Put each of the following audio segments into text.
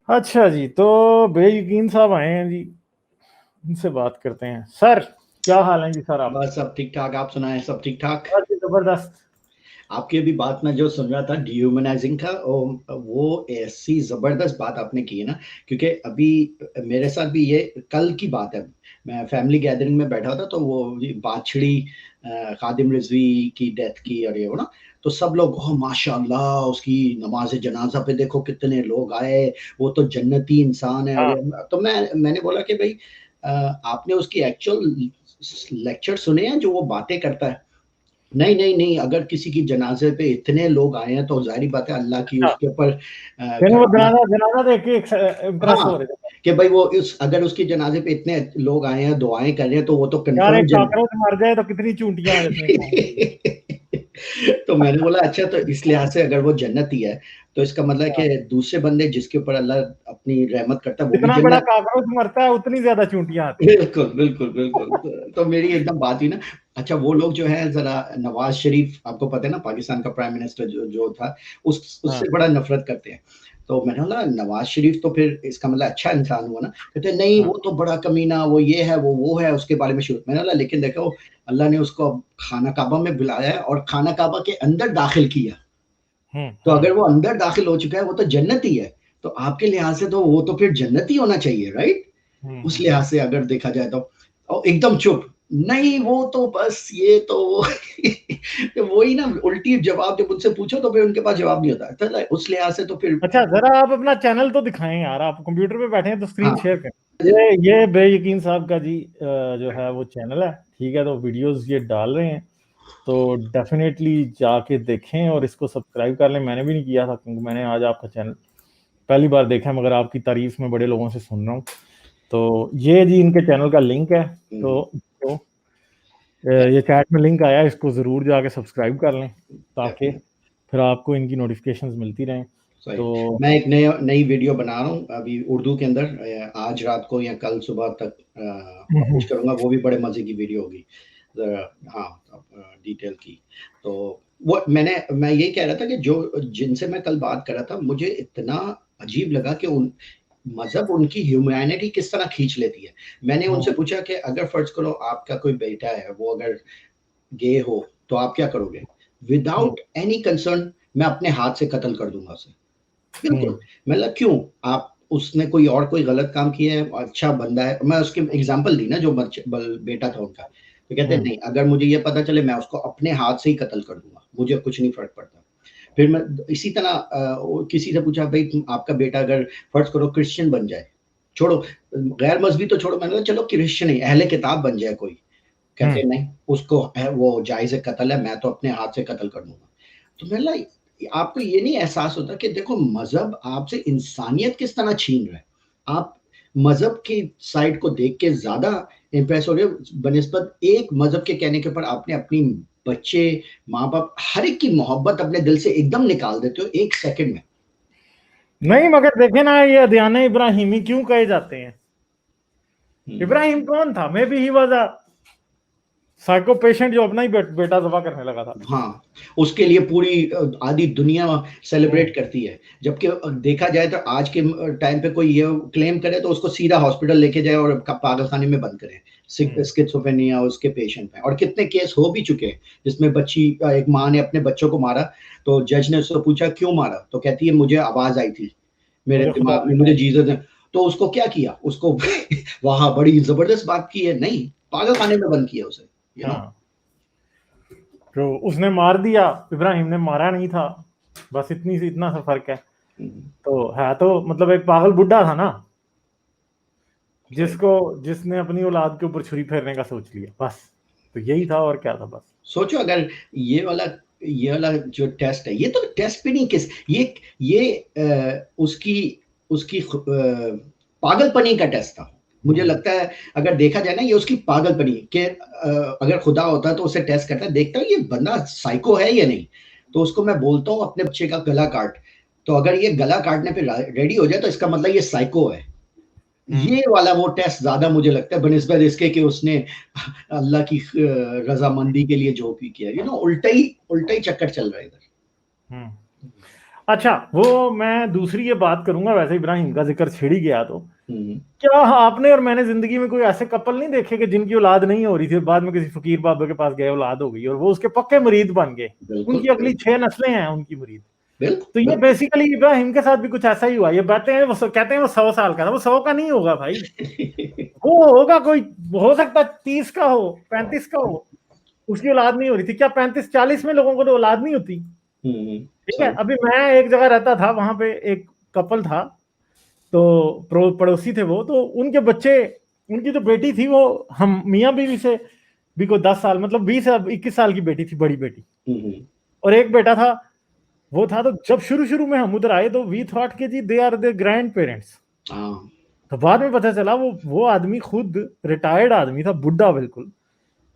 अच्छा जी, तो बेयकीन साहब आए हैं जी, इनसे बात करते हैं। सर क्या हाल है जी सर आप? बस सब ठीक ठाक। आप सुनाएं, सब ठीक ठाक। बस जी, जबरदस्त। आपकी अभी बात मैं जो सुन रहा था डिह्यूमनाइजिंग का, वो ऐसी जबरदस्त बात आपने की है ना, क्योंकि अभी मेरे साथ भी ये कल की बात है। मैं फैमिली गैदरिंग में बैठा था, तो वो ये बात छिड़ी खादिम रिजवी की डेथ की, और ये वो ना, तो सब लोग ओह माशाल्लाह उसकी नमाज जनाजा पे देखो कितने लोग आए, वो तो जन्नती इंसान है। और हाँ तो मैंने बोला कि भाई आपने उसकी एक्चुअल लेक्चर सुने हैं जो वो बातें करता है? नहीं, नहीं, नहीं, अगर किसी की जनाज़े पे इतने लोग आए हैं तो ज़ाहिर-सी बात है अल्लाह की अच्छा, उसके ऊपर यानी वो अल्लाह। जनाजा जनाजा देख के इम्प्रेस हो हाँ, रहे थे। कि भाई वो उस अगर उसके जनाज़े पे इतने लोग आए हैं, दुआएँ कर रहे हैं, तो वो तो यार कन्फर्म एक जन कॉकरोच मर जाए तो कितनी चूंटियां इसमें खाएंगे। तो मैंने बोला अच्छा, तो इस लिहाज से अगर वो जन्नती है, तो इसका मतलब है हाँ, कि दूसरे बंदे जिसके ऊपर अल्लाह अपनी रहमत करता है वो भी जितना बड़ा जन्नत। कॉकरोच मरता है उतनी ज्यादा चूंटियां आती हैं। बिल्कुल, बिल्कुल, बिल्कुल। तो मेरी एकदम बात हुई ना। अच्छा, वो लोग जो है ज़रा नवाज़ शरीफ, आपको पता है ना पाकिस्तान का प्राइम मिनिस्टर जो जो था, हाँ उससे बड़ा नफ़रत करते हैं। तो मैंने बोला नवाज़ शरीफ तो फिर इसका मतलब अच्छा इंसान हुआ ना? कहते हैं नहीं हाँ। वो तो बड़ा कमीना, वो ये है, वो है, उसके बारे में शुरू। मैंने बोला लेकिन देखो अल्लाह ने उसको खाना काबा में बुलाया है और खाना काबा के अंदर दाखिल किया। तो अगर वो अंदर दाखिल हो चुका है, वो तो जन्नती है। तो आपके लिहाज से तो वो तो फिर जन्नती होना चाहिए, राइट? उस हम्म। लिहाज से अगर देखा जाए तो। और एकदम चुप, नहीं वो तो बस ये तो वो तो वही ना, उल्टी जवाब जब उनसे पूछो तो फिर उनके पास जवाब नहीं होता। तो उस लिहाज से तो फिर अच्छा जरा आप अपना चैनल तो दिखाएं यार, आप कंप्यूटर पे बैठे हैं तो स्क्रीन हाँ, शेयर करें। ये बेयकीन साहब का जी जो है वो चैनल है, ठीक है, तो वीडियोस ये डाल रहे हैं, तो डेफिनेटली जाके देखें और इसको सब्सक्राइब कर लें। मैंने भी नहीं किया था क्योंकि मैंने आज आपका चैनल पहली बार देखा है, मगर आपकी तारीफ में बड़े लोगों से सुन रहा हूँ। तो ये जी इनके चैनल का लिंक है, तो ये चैट में लिंक आया है, इसको ज़रूर जाके सब्सक्राइब कर लें ताकि डेफिनेटली फिर आपको इनकी नोटिफिकेशंस मिलती रहें। सही। तो मैं एक नई वीडियो बना रहा हूँ अभी उर्दू के अंदर, आज रात को या कल सुबह तक पब्लिश करूँगा। वो भी बड़े मज़े की वीडियो होगी। हाँ, डिटेल की। तो वो मैं यही कह रहा था कि जो जिनसे मैं कल बात कर रहा था, मुझे इतना अजीब लगा कि उन मज़हब उनकी ह्यूमैनिटी किस तरह खींच लेती है। मैंने उनसे पूछा कि अगर फ़र्ज़ करो आपका कोई बेटा है, वो अगर गे हो, तो आप क्या करोगे? विदाउट एनी कंसर्न मैं अपने हाथ से कत्ल कर दूँगा उसे। बिल्कुल, मतलब क्यों? आप उसने कोई गलत काम किया है, अच्छा बंदा है। मैं उसकी एग्ज़ाम्पल दी ना जो बच बल बेटा था उनका। तो कहते हैं नहीं, अगर मुझे ये पता चले मैं उसको अपने हाथ से ही कत्ल कर दूँगा, मुझे कुछ नहीं फ़र्क पड़ता। फिर मैं इसी तरह वो किसी से पूछा भई तुम आपका बेटा अगर फ़र्ज़ करो क्रिश्चियन बन जाए, छोड़ो गैर मज़हबी तो छोड़ो, मैंने कहा चलो क्रिश्चियन ही अहले किताब बन जाए कोई। कहते हैं नहीं, उसको वो जायज़ कत्ल है, मैं तो अपने हाथ से कत्ल कर दूँगा। तो मैंने बोला आपको ये नहीं एहसास होता कि देखो मज़हब आपसे इंसानियत किस तरह छीन रहा है। आप मज़हब की साइड को देख के ज़्यादा इम्प्रेस हो रहे हो बनिस्बत एक मज़हब के कहने के ऊपर आपने अपनी बच्चे, माँ-बाप हर एक की मोहब्बत अपने दिल से एकदम निकाल देते हो 1 सेकंड में। नहीं, मगर देखे ना, ये अदयान इब्राहिमी क्यों कहे जाते हैं? हुँ। इब्राहिम कौन था? May be he was a psycho patient जो अपना ही बेटा जबा करने लगा था। हाँ, उसके लिए पूरी आधी दुनिया हम्म, सेलिब्रेट करती है। जबकि देखा जाए तो आज के टाइम पे कोई ये क्लेम करे तो उसको सीधा हॉस्पिटल लेके जाए और क पागलखाने में बंद करें। हम्म। स्किज़ोफ्रेनिया उसके पेशेंट में, और कितने केस हो भी चुके हैं, जिसमें एक माँ ने अपने बच्चों को मारा, तो जज ने उससे पूछा क्यों मारा? तो कहती है मुझे आवाज़ आई थी, मेरे मुझे खुदा दिमाग में, दिखा। मुझे जीसस ने। तो उसको क्या किया? उसको वहाँ बड़ी ज़बरदस्त बात की है, नहीं, पागलखाने में बंद किया उसे, यू नो? हाँ, तो उसने मार दिया, इब्राहिम ने मारा नहीं था, बस इतना सा फर्क है। हुँ, तो है तो मतलब एक पागल बुड्ढा था ना, सही। जिसने अपनी औलाद के ऊपर छुरी फेरने का सोच लिया, बस। तो यही था और क्या था, बस। सोचो अगर ये वाला ये वाला जो टेस्ट है, ये तो टेस्ट भी नहीं, किस ये उसकी उसकी पागलपनी का टेस्ट था। मुझे हम्म, लगता है अगर देखा जाए ना, ये उसकी पागलपनी के अगर खुदा होता तो उसे टेस्ट करता, देखता ये बंदा साइको है या नहीं। तो उसको मैं बोलता हूँ अपने बच्चे का गला काट। तो अगर ये गला काटने पे रेडी हो जाए तो इसका मतलब ये साइको है। हम्म। ये वाला वो टेस्ट ज़्यादा मुझे लगता है बनिस्बत इसके कि उसने अल्लाह की रज़ामंदी के लिए जो भी किया, उल्टा ही चक्कर चल रहा है इधर। हम्म। अच्छा, वो मैं दूसरी ये बात करूंगा, वैसे इब्राहिम का जिक्र छेड़ ही गया तो हम्म, क्या आपने और मैंने जिंदगी में कोई ऐसे कपल नहीं देखे कि जिनकी औलाद नहीं हो रही थी, बाद में किसी फकीर बाबा के पास गए, औलाद हो गई और वो उसके पक्के मुरीद बन गए, बिल्कुल उनकी अगली 6 नस्लें हैं उनकी मुरीद। बिल्कुल तो ये बिल्कुल। बेसिकली इब्राहिम के साथ भी कुछ ऐसा ही हुआ। ये बातें हैं, कहते हैं वो 100 साल का था, वो 100 का नहीं होगा भाई, वो होगा कोई, हो सकता है 30 का हो, 35 का हो, उसकी औलाद नहीं हो रही थी। क्या 35-40 में लोगों को तो औलाद नहीं होती? ठीक है, सही। अभी मैं एक जगह रहता था, वहां पे एक कपल था, तो पड़ोसी थे वो, तो उनके बच्चे, उनकी जो बेटी थी वो हम मियाँ बीवी से भी कोई 10 साल, मतलब 20-21 साल की बेटी थी, बड़ी बेटी, हम्म, और एक बेटा था, वो था। तो जब शुरू शुरू में हम उधर आए तो वी थॉट के जी they are their grand parents. हाँ तो बाद में पता चला वो आदमी खुद रिटायर्ड आदमी था, बुढ़ा बिल्कुल।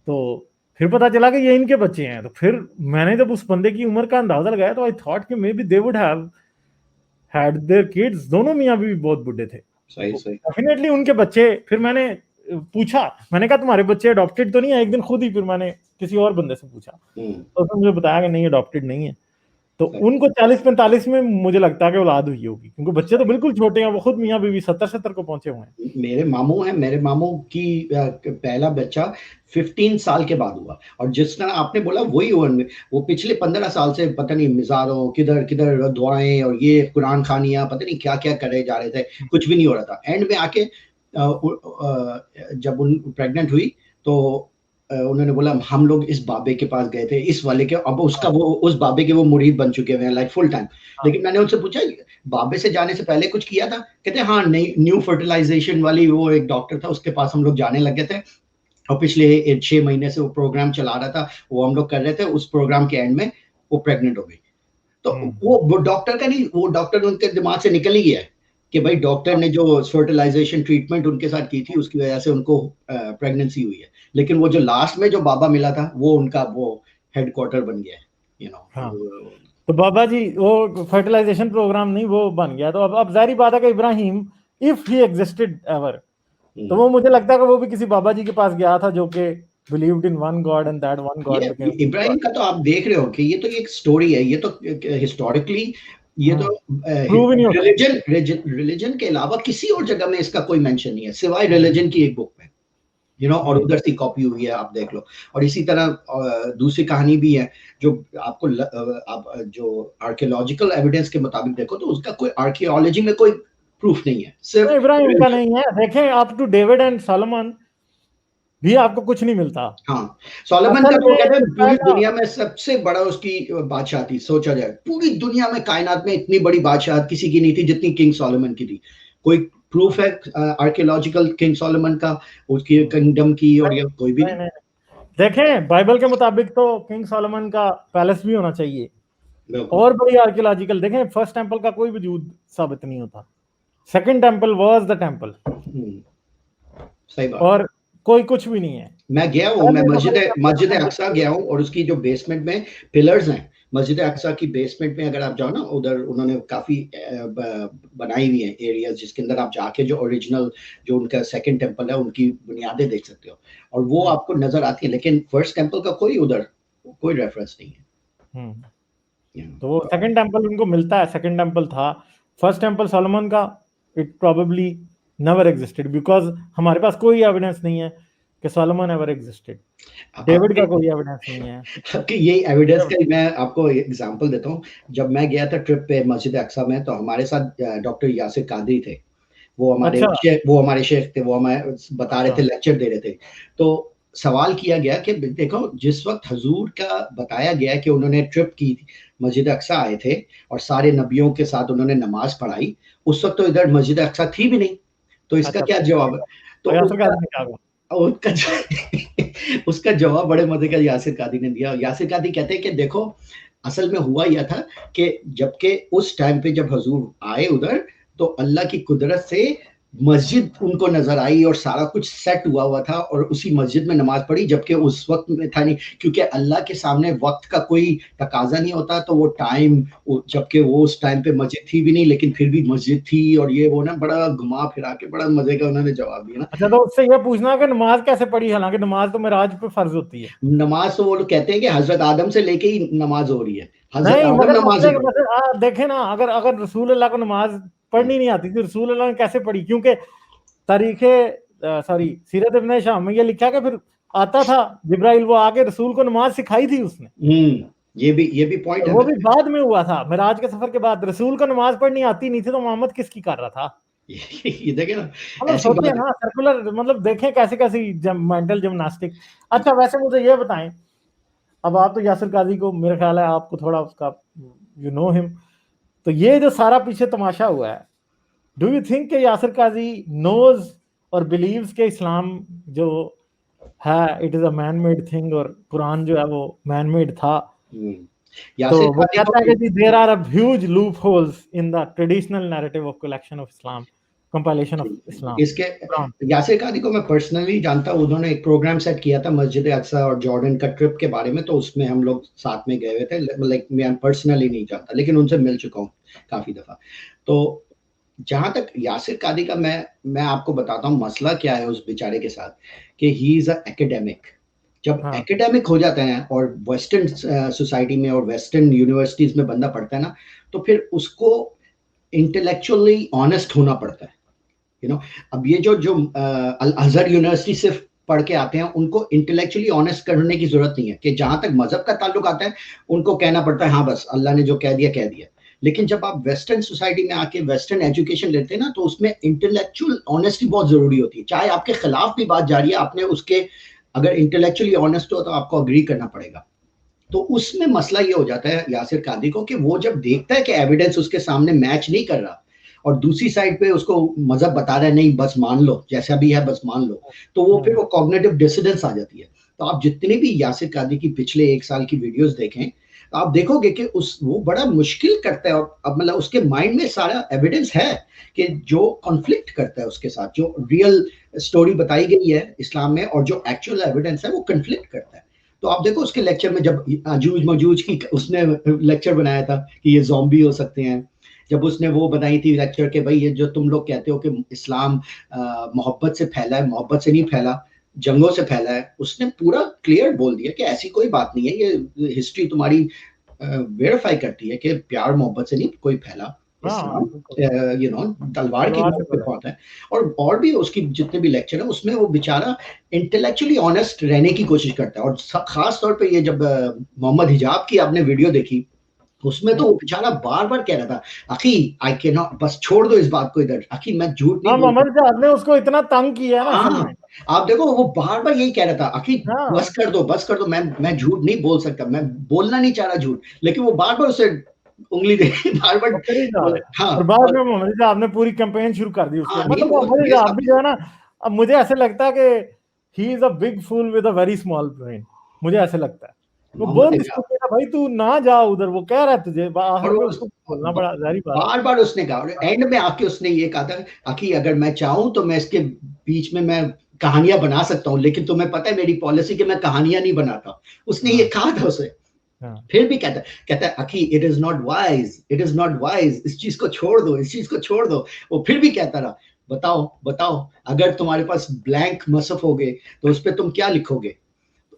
तो फिर पता चला कि ये इनके बच्चे हैं। तो फिर मैंने जब उस बंदे की उम्र का अंदाजा लगाया तो आई थॉट कि may be they would have had their kids. दोनों मियाँ भी बहुत बुढ़े थे, सही तो सही। डेफिनेटली उनके बच्चे। फिर मैंने पूछा, मैंने कहा तुम्हारे बच्चे अडॉप्टेड तो नहीं है? एक दिन खुद ही फिर मैंने किसी और बंदे से पूछा, हम्म, तो उसने मुझे बताया कि नहीं, अडॉप्टेड नहीं है। तो सही उनको 40-45 में मुझे लगता है कि औलाद हुई होगी, क्योंकि बच्चे तो सही। बिल्कुल छोटे हैं, वो खुद मियाँ बीवी 70-70 को पहुंचे हुए हैं। मेरे मामू हैं, मेरे मामू की पहला बच्चा 15 साल के बाद हुआ, और जिस तरह आपने बोला वही हुआ। वो पिछले 15 साल से पता नहीं मिजारों किधर किधर दुआएं और ये कुरान खानियां पता नहीं क्या क्या करे जा रहे थे, कुछ भी नहीं हो रहा था। एंड में आके जब उन प्रेग्नेंट हुई तो उन्होंने बोला हम लोग इस बाबे के पास गए थे, इस वाले के, अब उसका हाँ, वो उस बाबे के वो मुरीद बन चुके हुए हैं लाइक फुल टाइम। हाँ, लेकिन मैंने उनसे पूछा बाबे से जाने से पहले कुछ किया था? कहते हैं हाँ, नई न्यू फर्टिलाइजेशन वाली वो एक डॉक्टर था, उसके पास हम लोग जाने लगे थे, और पिछले 6 महीने से वो प्रोग्राम चला रहा था, वो हम लोग कर रहे थे। उस प्रोग्राम के एंड में वो प्रेग्नेंट हो गई। तो हम्म, वो डॉक्टर का नहीं, वो डॉक्टर उनके दिमाग से निकल ही गया है कि भाई डॉक्टर ने जो फर्टिलाइजेशन ट्रीटमेंट उनके साथ की थी उसकी वजह से उनको प्रेगनेंसी हुई है। लेकिन वो जो लास्ट में जो बाबा मिला था वो उनका वो हेडक्वार्टर बन गया है, यू हाँ। नो। तो बाबा जी वो फर्टिलाइजेशन प्रोग्राम नहीं, वो बन गया। तो अब जाहिर बात है कि Ibrahim, if he existed ever, तो वो मुझे लगता है कि वो भी किसी बाबा जी के पास गया था जो कि believed in one God and that one God ये बिकेम इब्राहिम गॉड। का तो आप देख रहे हो कि ये तो एक स्टोरी है, ये तो हिस्टोरिकली ये तो प्रूव ही नहीं हो सकती। रिलीजन के अलावा किसी और जगह में इसका कोई मेंशन नहीं है सिवाय रिलीजन की एक बुक में, और हम्म, उधर से कॉपी हुई है, आप देख लो। और इसी तरह दूसरी कहानी भी है जो आपको आप जो आर्कियोलॉजिकल एविडेंस के मुताबिक देखो तो उसका कोई आर्कियोलॉजी में कोई प्रूफ नहीं है, नहीं, सिर्फ इब्राहिम का religion। नहीं है। देखें, up to David and Solomon भी आपको कुछ नहीं मिलता। हाँ, सोलोमन का असल तो वो में कहते जो हैं पूरी पहला, दुनिया में सबसे बड़ा उसकी बादशाह थी। सोचा जाए पूरी दुनिया में कायनात में इतनी बड़ी बादशाह किसी की नहीं थी जितनी किंग सोलोमन की थी। कोई प्रूफ है आर्कियोलॉजिकल किंग सोलोमन का, उसकी किंगडम की? और ये कोई भी नहीं, नहीं। नहीं, देखें बाइबल के मुताबिक तो किंग सोलोमन का पैलेस भी होना चाहिए। बिल्कुल। और बड़ी आर्कियोलॉजिकल, देखें फर्स्ट टेंपल का कोई वजूद साबित नहीं होता, second temple was the temple, सही बात। और कोई कुछ भी नहीं है। मैं गया हूँ, मैं पहले मस्जिद हमारे मस्जिद टेंपल अक्सा गया हूँ, और उसकी जो बेसमेंट में पिलर्स हैं, मस्जिद अक्सा की बेसमेंट में अगर आप जाओ ना, उधर उन्होंने काफी बनाई हुई है एरियाज जिसके अंदर आप जाके जो ओरिजिनल जो उनका सेकंड टेंपल है उनकी बुनियादें देख सकते हो, और वो आपको नजर आती है। लेकिन फर्स्ट टेंपल का कोई उधर कोई रेफरेंस नहीं है। हम्म, तो वो तो सेकंड टेंपल उनको मिलता है, सेकंड टेंपल था। फर्स्ट टेंपल सोलोमन का, it probably never existed, because हमारे पास कोई एविडेंस नहीं है कि सोलोमन एवर एग्जिस्टेड। डेविड आपके का कोई एविडेंस नहीं है। कि यही एविडेंस का ही मैं आपको एग्जांपल देता हूँ। जब मैं गया था ट्रिप पे मस्जिद अक्सा में, तो हमारे साथ डॉक्टर यासिर कादरी थे। अच्छा, वो हमारे शेख थे, वो हमें बता रहे अच्छा, थे, लेक्चर दे रहे थे। तो सवाल किया गया कि देखो जिस वक्त हजूर का बताया गया कि उन्होंने ट्रिप की थी, मस्जिद अक्सा आए थे और सारे नबियों के साथ उन्होंने नमाज पढ़ाई, उस वक्त तो इधर मस्जिद अक्सा थी भी नहीं। तो इसका अच्छा, क्या जवाब है? तो तो यासिर उसका कादरी ने क्या कहा? उसका उसका जवाब बड़े मजे का यासिर कादी ने दिया। यासिर कादी कहते हैं कि देखो असल में हुआ यह था कि जबकि उस टाइम पे जब हजूर आए उधर, तो अल्लाह की कुदरत से मस्जिद उनको नजर आई और सारा कुछ सेट हुआ हुआ था, और उसी मस्जिद में नमाज पढ़ी, जबकि उस वक्त में था नहीं, क्योंकि अल्लाह के सामने वक्त का कोई तकाजा नहीं होता। तो वो टाइम, जबकि वो उस टाइम पे मस्जिद थी भी नहीं लेकिन फिर भी मस्जिद थी, और ये वो ना बड़ा घुमा फिरा के बड़ा मजे का उन्होंने जवाब दिया ना। अच्छा, तो उससे ये पूछना कि नमाज कैसे पढ़ी, हालांकि नमाज तो मेराज पे फर्ज होती है। नमाज तो वो लोग कहते हैं कि हजरत आदम से लेके ही नमाज हो रही है, हज़रत नहीं आदम मगर नमाज़ी मसले थे। मसले देखे ना, अगर अगर रसूल अल्लाह को नमाज पढ़नी नहीं आती थी, रसूल अल्लाह ने कैसे पढ़ी? क्योंकि तारीखे सॉरी सीरत इब्न हिशाम में ये लिखा कि फिर आता था जिब्राइल, वो आके रसूल को नमाज सिखाई थी उसने। ये भी पॉइंट और है वो भी वैसे। बाद में हुआ था, मिराज के सफर के बाद। रसूल को नमाज पढ़नी आती नहीं थी तो मोहम्मद किसकी कर रहा था? ये देखे ना, मतलब ऐसी सोचिए बात है। ना, सर्कुलर, मतलब देखें कैसी कैसी मेंटल जिम्नास्टिक। अच्छा वैसे मुझे ये बताएं, अब आप तो यासिर काजी को, मेरा ख्याल है आपको थोड़ा उसका, यू नो हिम, तो ये जो सारा पीछे तमाशा हुआ है, डू यू थिंक कि यासिर काजी नोज और बिलीव्स के इस्लाम जो है it is a man made thing, और कुरान जो है वो मैन मेड था? हम्म, तो यासिर वो कादी को कहता है कि जी there are a huge loop holes in the traditional narrative of collection of Islam, compilation of Islam, इसके कुरान। यासिर कादी को मैं पर्सनली जानता हूँ। उन्होंने एक प्रोग्राम सेट किया था मस्जिद अक्सा और जॉर्डन का ट्रिप के बारे में, तो उसमें हम लोग साथ में गए हुए थे। लाइक मैं पर्सनली नहीं जानता, लेकिन उनसे मिल चुका हूँ काफ़ी दफ़ा। तो जहाँ तक यासिर कादी का, मैं आपको बताता हूँ मसला क्या है उस बेचारे के साथ, कि ही इज़ अ एकेडमिक। जब हाँ एकेडमिक हो जाता है और वेस्टर्न सोसाइटी में और वेस्टर्न यूनिवर्सिटीज़ में बंदा पढ़ता है ना, तो फिर उसको इंटेलेक्चुअली ऑनेस्ट होना पड़ता है। यू नो, अब ये जो अल अज़हर यूनिवर्सिटी सिर्फ पढ़ के आते हैं, उनको इंटेलेक्चुअली ऑनेस्ट करने की जरूरत नहीं है। कि जहां तक मजहब का ताल्लुक आता है, उनको कहना पड़ता है हाँ बस अल्लाह ने जो कह दिया कह दिया। लेकिन जब आप वेस्टर्न सोसाइटी में आके वेस्टर्न एजुकेशन लेते हैं ना, तो उसमें इंटेलेक्चुअल ऑनेस्टी बहुत जरूरी होती है। चाहे आपके खिलाफ भी बात जा रही है, आपने उसके अगर इंटेलेक्चुअली ऑनेस्ट हो तो आपको अग्री करना पड़ेगा। तो उसमें मसला ये हो जाता है यासिर कादी को, कि वो जब देखता है कि एविडेंस उसके सामने मैच नहीं कर रहा, और दूसरी साइड पे उसको मजहब बता रहा है नहीं बस मान लो जैसा भी है बस मान लो, तो वो फिर वो कॉग्निटिव डिसिडेंस आ जाती है। तो आप जितने भी यासिर कादी की पिछले 1 साल की वीडियोस देखें, तो आप देखोगे कि उस वो बड़ा मुश्किल करता है। और अब मतलब उसके माइंड में सारा एविडेंस है कि जो कॉन्फ्लिक्ट करता है उसके साथ, जो रियल स्टोरी बताई गई है इस्लाम में और जो एक्चुअल एविडेंस है वो कन्फ्लिक्ट करता है। तो आप देखो उसके लेक्चर में, जब अजूज मजूज की उसने लेक्चर बनाया था कि ये ज़ॉम्बी हो सकते हैं, जब उसने वो बनाई थी लेक्चर के भाई ये जो तुम लोग कहते हो कि इस्लाम मोहब्बत से फैला है, मोहब्बत से नहीं फैला, जंगों से फैला है, उसने पूरा क्लियर बोल दिया कि ऐसी कोई बात नहीं है। ये हिस्ट्री तुम्हारी वेरीफाई करती है कि प्यार मोहब्बत से नहीं कोई फैला। हाँ इस्लाम बिल्कुल, यू नो तलवार की तलवार नोक से पे पढ़ा। पहुंचा है। और भी उसकी जितने भी लेक्चर है उसमें वो बेचारा इंटेलेक्चुअली ऑनेस्ट रहने की कोशिश करता है। और खास तौर पे ये जब मोहम्मद हिजाब की आपने वीडियो देखी, उसमें तो वो बेचारा बार बार कह रहा था अखी आई कैन नॉट, बस छोड़ दो इस बात को इधर, अखी मैं झूठ नहीं हाँ बोल मोहम्मद सकता। जहाज ने उसको इतना तंग किया है ना असल हाँ, में। आप देखो वो बार बार यही कह रहा था अखी हाँ बस कर दो, मैं झूठ नहीं बोल सकता, मैं बोलना नहीं चाह रहा झूठ, लेकिन वो बार बार उसे उंगली दे बार बार वो कर ही जा रहा बोले है। हाँ। और बाद और में मोहम्मद जहाज ने पूरी कैंपेन शुरू कर दी उसके, हाँ नहीं मतलब वो मोहम्मद ये जहाज सब भी जो है ना, अब मुझे ऐसे लगता है कि he is a big fool with a very small brain. मुझे ऐसे लगता है वो मोहम्मद बहुत हिजाब। स्टूपिड है भाई, तू ना जा उधर, वो कह रहा है तुझे, आखिर और में वो उसको बोलना पड़ा, जारी बात है। बार बार उसने कहा, और एंड में आके उसने ये कहा था आखिर अगर मैं चाहूं तो मैं इसके बीच में मैं कहानियां बना सकता हूं, लेकिन तुम्हें पता है मेरी पॉलिसी कि मैं कहानियां नहीं बनाता। उसने ये हाँ कहा था उसे। हाँ फिर भी कहता है अखी it is not wise, it is not wise, इस चीज को छोड़ दो, इस चीज को छोड़ दो। वो फिर भी कहता रहा बताओ बताओ, अगर तुम्हारे पास ब्लैंक मसफ हो गए तो उस पर तुम क्या लिखोगे।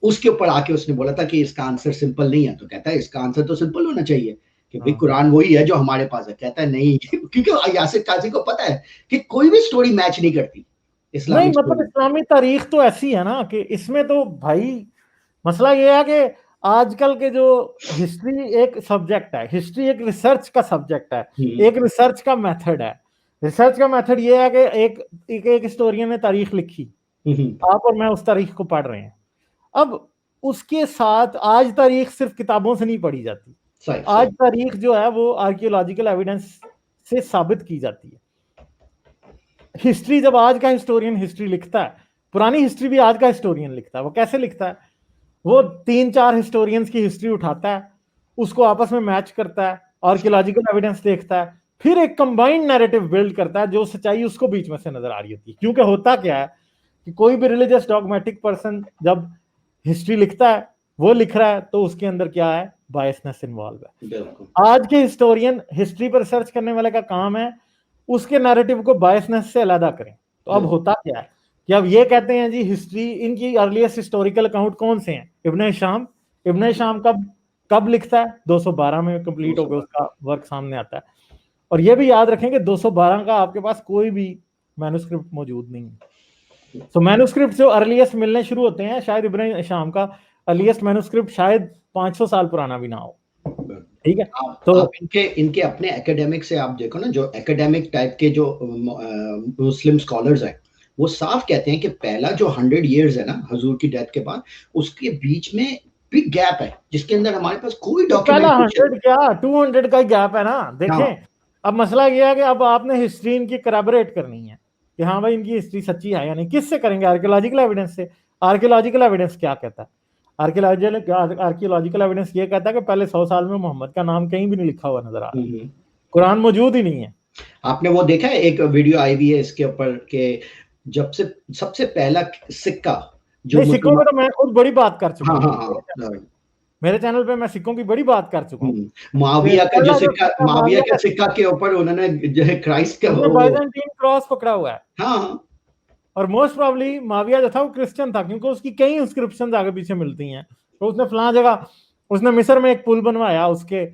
उसके ऊपर आके उसने बोला था कि इसका आंसर सिंपल नहीं है, तो कहता है इसका आंसर तो सिंपल होना चाहिए कि भाई हाँ। कुरान वही है जो हमारे पास है। कहता है नहीं क्योंकि यासिर काजी को पता है कि कोई भी स्टोरी मैच नहीं करती नहीं इस्लामिक मतलब स्टोरी। इस्लामी तारीख तो ऐसी है ना कि इसमें तो भाई मसला ये है कि आजकल के जो हिस्ट्री एक सब्जेक्ट है, हिस्ट्री एक रिसर्च का सब्जेक्ट है, एक रिसर्च का मेथड है। रिसर्च का मेथड ये है कि एक हिस्टोरियन ने तारीख लिखी, आप और मैं उस तारीख को पढ़ रहे हैं। अब उसके साथ आज तारीख सिर्फ किताबों से नहीं पढ़ी जाती, सही आज सही। तारीख जो है वो आर्कियोलॉजिकल एविडेंस से साबित की जाती है। हिस्ट्री जब आज का हिस्टोरियन हिस्ट्री लिखता है, पुरानी हिस्ट्री भी आज का हिस्टोरियन लिखता है। वो कैसे लिखता है? वो 3-4 हिस्टोरियंस की हिस्ट्री उठाता है, उसको आपस में मैच करता है, आर्कियोलॉजिकल एविडेंस देखता है, फिर एक कंबाइंड नैरेटिव बिल्ड करता है, जो सच्चाई उसको बीच में से नजर आ रही होती है। क्योंकि होता क्या है कि कोई भी रिलीजियस डॉगमेटिक पर्सन जब हिस्ट्री लिखता है, वो लिख रहा है तो उसके अंदर क्या है, बायसनेस इन्वॉल्व है। बिल्कुल। आज के हिस्टोरियन हिस्ट्री पर रिसर्च करने वाले का काम है उसके नैरेटिव को बायसनेस से अलग करें। तो अब होता क्या है कि अब ये कहते हैं जी हिस्ट्री, इनकी अर्लीस्ट हिस्टोरिकल अकाउंट कौन से हैं? इब्न हिशाम। इब्न हिशाम कब कब लिखता है? 212 में कंप्लीट होकर उसका वर्क सामने आता है। और ये भी याद रखें कि 212 का आपके पास कोई भी मैन्युस्क्रिप्ट मौजूद नहीं है। तो मैन्युस्क्रिप्ट जो अर्लीस्ट मिलने शुरू होते हैं, शायद इब्न शाम का अर्लीस्ट मैन्युस्क्रिप्ट शायद 500 साल पुराना भी ना हो। ठीक है, तो आप इनके अपने एकेडमिक से आप देखो ना, जो एकेडमिक टाइप के जो मुस्लिम स्कॉलर्स हैं, वो साफ कहते हैं कि पहला जो 100 इयर्स है ना हजूर की डेथ के बाद, उसके बीच में बिग गैप है जिसके अंदर हमारे पास कोई डॉक्यूमेंटेशन 100 क्या 200 का गैप है ना। देखें, अब मसला यह है कि अब आपने हिस्ट्री इनकी करैबोरेट करनी है कि हाँ भाई इनकी हिस्ट्री सच्ची है या नहीं। किससे करेंगे? आर्कियोलॉजिकल एविडेंस से। आर्कियोलॉजिकल एविडेंस क्या कहता है? आर्कियोलॉजिकल एविडेंस ये कहता है कि पहले 100 साल में मोहम्मद का नाम कहीं भी नहीं लिखा हुआ नजर आ रहा, कुरान मौजूद ही नहीं है। आपने वो देखा है, एक वीडियो आई भी है इसके ऊपर के जब से सबसे पहला सिक्का जो सिक्कों में तो मैं खुद बड़ी बात कर चुका हूँ। हाँ, मेरे चैनल पे मैं सिक्कों की बड़ी बात कर चुका हूँ। माविया का जो सिक्का, माविया के सिक्का के ऊपर उन्होंने जो है क्राइस्ट का बाइजेंटाइन क्रॉस पकड़ा हुआ है। हाँ, और मोस्ट प्रोबेबली माविया जो था वो क्रिश्चियन था, क्योंकि उसकी कई इंस्क्रिप्शन आगे पीछे मिलती हैं। तो उसने फलां जगह, उसने मिस्र में एक पुल बनवाया, उसके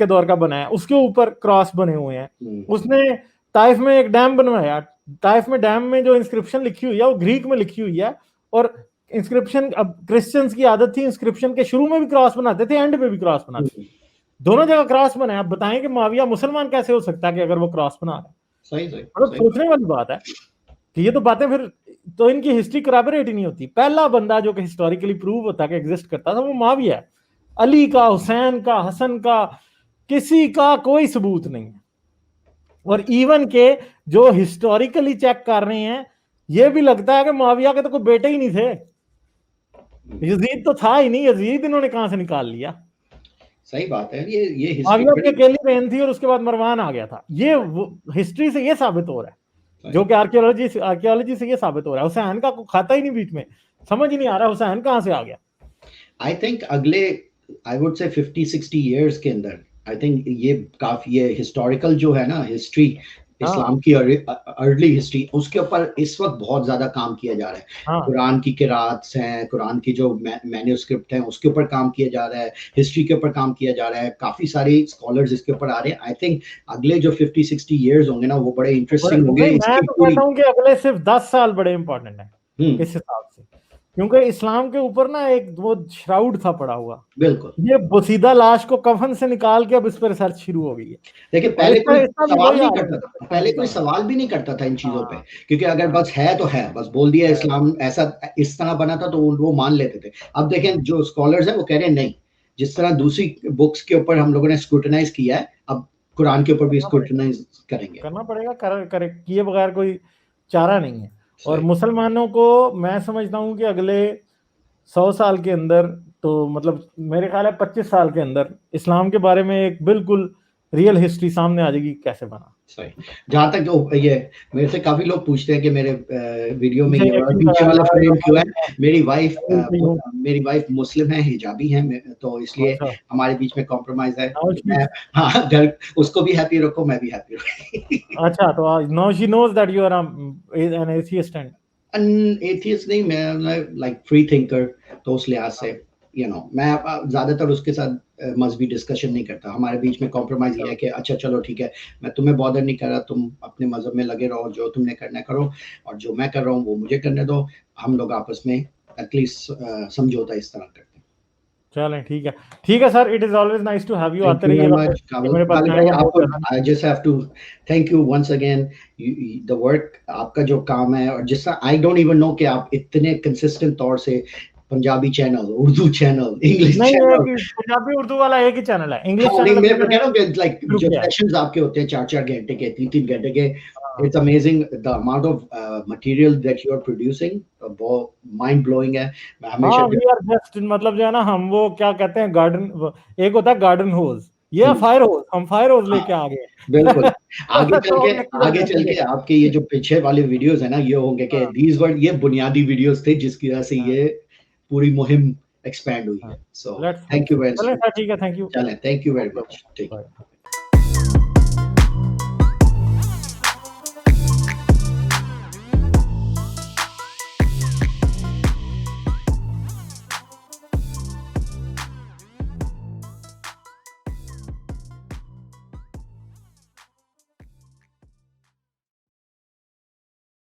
दौर का बनाया, उसके ऊपर क्रॉस बने हुए हैं। उसने ताइफ में एक डैम बनवाया, ताइफ में डैम में जो इंस्क्रिप्शन लिखी हुई है वो ग्रीक में लिखी हुई है। और इंस्क्रिप्शन, अब क्रिश्चियंस की आदत थी इंस्क्रिप्शन के शुरू में भी क्रॉस बनाते थे, एंड पे भी क्रॉस बनाते थे, दोनों जगह क्रॉस बनाया। आप बताएं कि माविया मुसलमान कैसे हो सकता है कि अगर वो क्रॉस बना रहा है? सही सोचने वाली बात है कि ये तो बातें फिर तो इनकी हिस्ट्री करैबोरेट ही नहीं होती। पहला बंदा जो कि हिस्टोरिकली प्रूव होता है कि एग्जिस्ट करता था वो माविया है। अली का, हुसैन का, हसन का, किसी का कोई सबूत नहीं है। और इवन के जो हिस्टोरिकली चेक कर रहे हैं, ये भी लगता है कि माविया के तो कोई बेटे ही नहीं थे, यजीद तो था ही नहीं, यजीद इन्होंने कहां से निकाल लिया? सही बात है। ये माविया की अकेली बहन थी और उसके बाद मरवान आ गया था। ये हिस्ट्री से ये साबित हो रहा है, जो कि आर्कियोलॉजी से ये साबित हो रहा है। हुसैन का खाता ही नहीं बीच में, समझ ही नहीं आ रहा हुसैन कहां से आ गया। आई थिंक अगले आई वुड से 50-60 इयर्स के अंदर आई थिंक ये काफी ये हिस्टोरिकल जो है ना हिस्ट्री, इस्लाम की अर्ली हिस्ट्री, उसके ऊपर इस वक्त बहुत ज्यादा काम किया जा रहा है। कुरान की किरात हैं, कुरान की जो मैन्युस्क्रिप्ट हैं उसके ऊपर काम किया जा रहा है, हिस्ट्री के ऊपर काम किया जा रहा है, काफी सारे स्कॉलर्स इसके ऊपर आ रहे हैं। आई थिंक अगले जो 50-60 इयर्स होंगे ना वो बड़े इंटरेस्टिंग होंगे। मैं तो कहता हूं कि अगले सिर्फ 10 साल बड़े इंपॉर्टेंट है इस हिसाब से, क्योंकि इस्लाम के ऊपर ना एक वो श्राउड था पड़ा हुआ। बिल्कुल, ये बसीदा लाश को कफन से निकाल के अब इस पर रिसर्च शुरू हो गई है। देखिए पहले कोई सवाल नहीं करता था, पहले कोई सवाल भी नहीं करता था इन चीजों पे, क्योंकि अगर बस है तो है, बस बोल दिया इस्लाम ऐसा इस तरह बना था तो वो मान लेते थे। अब देखें जो स्कॉलर्स हैं वो कह रहे हैं नहीं, जिस तरह दूसरी बुक्स के ऊपर हम लोगों ने स्क्रूटनाइज किया है, अब कुरान के ऊपर भी स्क्रूटनाइज करेंगे, करना पड़ेगा, किए बगैर कोई चारा नहीं है। और मुसलमानों को मैं समझता हूं कि अगले 100 साल के अंदर, तो मतलब मेरे ख्याल है 25 साल के अंदर इस्लाम के बारे में एक बिल्कुल रियल हिस्ट्री सामने आ जाएगी कैसे बना। सही। जहाँ तक ये मेरे से काफी लोग पूछते हैं कि मेरे वीडियो में ये पीछे वाला फ्रेम क्यों है। मेरी वाइफ मुस्लिम है, हिजाबी है, तो इसलिए हमारे बीच में कॉम्प्रोमाइज है। हाँ, घर उसको भी हैप्पी रखो, मैं भी हैप्पी रखूं। अच्छा, तो now she knows that you are an atheist and atheist नहीं, मैं लाइक फ्री थिंकर, तो उस लिहाज से मैं ज्यादातर उसके साथ मजहबी डिस्कशन नहीं करता। हमारे बीच में कॉम्प्रोमाइज ये है कि अच्छा चलो ठीक है, मैं तुम्हें बॉदर नहीं कर रहा, तुम अपने मजहब में लगे रहो, जो तुमने करना करो, और जो मैं कर रहा हूँ वो मुझे करने दो। हम लोग आपस में एटलीस्ट समझौता इस तरह करते हैं। चलें, ठीक है sir, it is always nice to have you. आते रहिए मेरे पास। I just have to thank you once again, the work, आपका जो काम है, और जिसका आई डोंट इवन नो कि आप इतने कंसिस्टेंट तौर से Punjabi channel, Urdu channel, English channel, Punjabi Urdu वाला एक ही चैनल है, इंग्लिश चैनल मैं कह रहा हूँ कि लाइक जो सेशंस आपके होते हैं 4-4 घंटे के, 3-3 घंटे के, it's amazing the amount of material that you are producing, बहुत माइंड ब्लोइंग है। मैं हमेशा वी आर जस्ट मतलब जो है ना, हम वो क्या कहते हैं गार्डन, एक होता है गार्डन होज, ये फायर होज, हम फायर होज लेके आ गए। बिल्कुल। आगे चल के आपके ये जो पीछे वाले वीडियोस है ना, ये होंगे कि दीज वर, ये बुनियादी वीडियोस थे जिसकी वजह से ये पूरी मुहिम एक्सपैंड हुई है। So thank you very much. ठीक है, थैंक यू। चलें, थैंक यू वेरी मच। ठीक है।